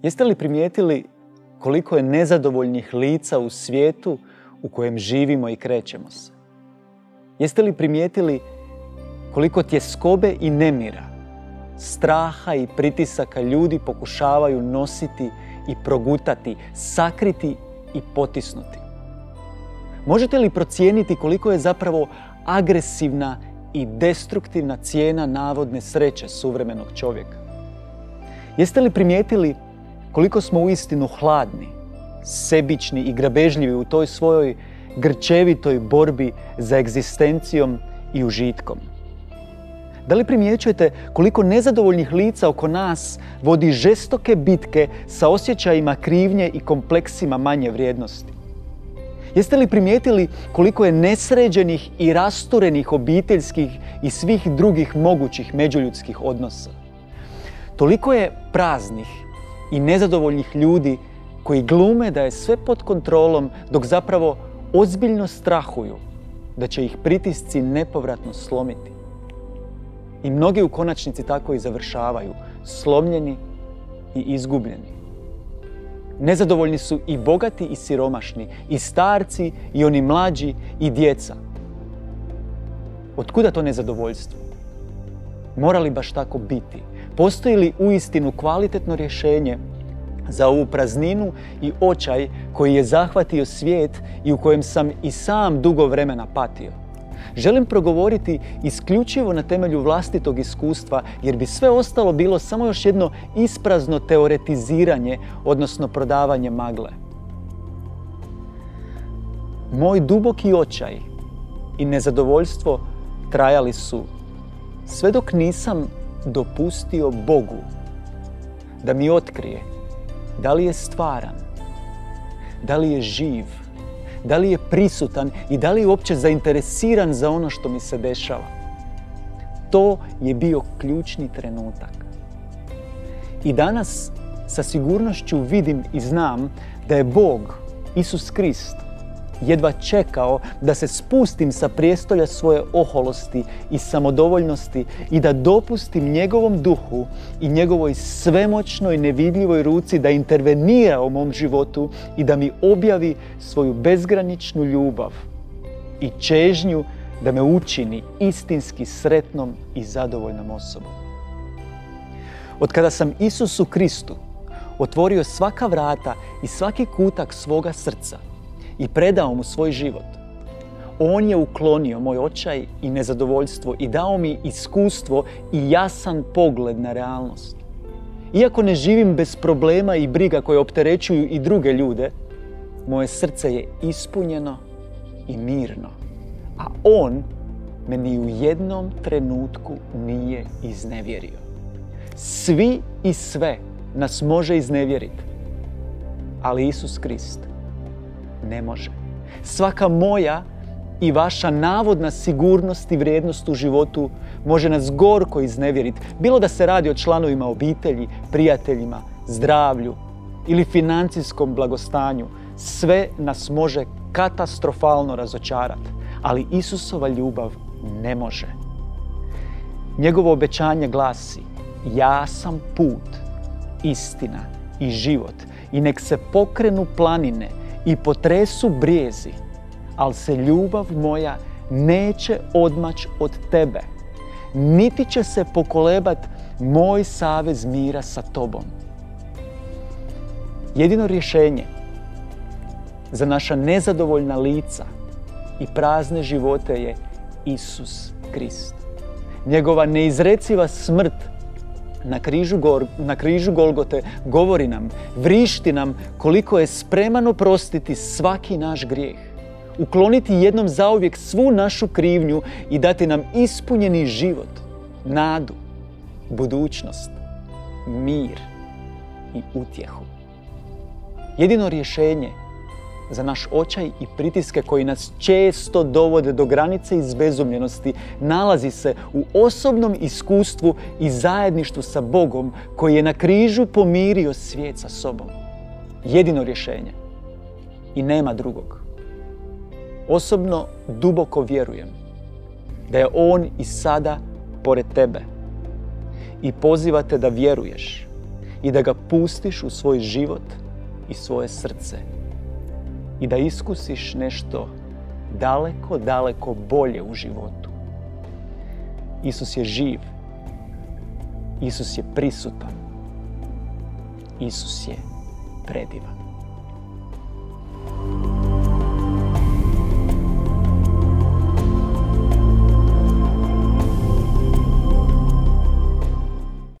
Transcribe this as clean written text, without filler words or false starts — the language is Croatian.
Jeste li primijetili koliko je nezadovoljnih lica u svijetu u kojem živimo i krećemo se? Jeste li primijetili koliko tjeskobe i nemira, straha i pritisaka ljudi pokušavaju nositi i progutati, sakriti i potisnuti? Možete li procijeniti koliko je zapravo agresivna i destruktivna cijena navodne sreće suvremenog čovjeka? Jeste li primijetili koliko smo uistinu hladni, sebični i grabežljivi u toj svojoj grčevitoj borbi za egzistencijom i užitkom? Da li primjećujete koliko nezadovoljnih lica oko nas vodi žestoke bitke sa osjećajima krivnje i kompleksima manje vrijednosti? Jeste li primijetili koliko je nesređenih i rasturenih obiteljskih i svih drugih mogućih međuljudskih odnosa? Toliko je praznih i nezadovoljnih ljudi koji glume da je sve pod kontrolom, dok zapravo ozbiljno strahuju da će ih pritisci nepovratno slomiti. I mnogi u konačnici tako i završavaju, slomljeni i izgubljeni. Nezadovoljni su i bogati i siromašni, i starci i oni mlađi i djeca. Otkuda to nezadovoljstvo? Mora li baš tako biti? Postoji li uistinu kvalitetno rješenje za ovu prazninu i očaj koji je zahvatio svijet i u kojem sam i sam dugo vremena patio? Želim progovoriti isključivo na temelju vlastitog iskustva, jer bi sve ostalo bilo samo još jedno isprazno teoretiziranje, odnosno prodavanje magle. Moj duboki očaj i nezadovoljstvo trajali su sve dok nisam dopustio Bogu da mi otkrije da li je stvaran, da li je živ, da li je prisutan i da li je uopće zainteresiran za ono što mi se dešava. To je bio ključni trenutak. I danas sa sigurnošću vidim i znam da je Bog, Isus Krist, jedva čekao da se spustim sa prijestolja svoje oholosti i samodovoljnosti i da dopustim njegovom duhu i njegovoj svemoćnoj nevidljivoj ruci da intervenira u mom životu i da mi objavi svoju bezgraničnu ljubav i čežnju da me učini istinski sretnom i zadovoljnom osobom. Od kada sam Isusu Kristu otvorio svaka vrata i svaki kutak svoga srca i predao mu svoj život, on je uklonio moj očaj i nezadovoljstvo i dao mi iskustvo i jasan pogled na realnost. Iako ne živim bez problema i briga koje opterećuju i druge ljude, moje srce je ispunjeno i mirno, a on me ni u jednom trenutku nije iznevjerio. Svi i sve nas može iznevjeriti, ali Isus Krist ne može. Svaka moja i vaša navodna sigurnost i vrijednost u životu može nas gorko iznevjeriti, bilo da se radi o članovima obitelji, prijateljima, zdravlju ili financijskom blagostanju. Sve nas može katastrofalno razočarati, ali Isusova ljubav ne može. Njegovo obećanje glasi: ja sam put, istina i život, i nek se pokrenu planine i potresu brijezi, ali se ljubav moja neće odmaći od tebe, niti će se pokolebat moj savez mira sa tobom. Jedino rješenje za naša nezadovoljna lica i prazne živote je Isus Krist. Njegova neizreciva smrt na križu Golgote govori nam, vrišti nam koliko je spreman oprostiti svaki naš grijeh, ukloniti jednom zauvijek svu našu krivnju i dati nam ispunjeni život, nadu, budućnost, mir i utjehu. Jedino rješenje za naš očaj i pritiske koji nas često dovode do granice izbezumljenosti nalazi se u osobnom iskustvu i zajedništvu sa Bogom koji je na križu pomirio svijet sa sobom. Jedino rješenje i nema drugog. Osobno duboko vjerujem da je On i sada pored tebe i poziva te da vjeruješ i da ga pustiš u svoj život i svoje srce i da iskusiš nešto daleko, daleko bolje u životu. Isus je živ. Isus je prisutan. Isus je predivan.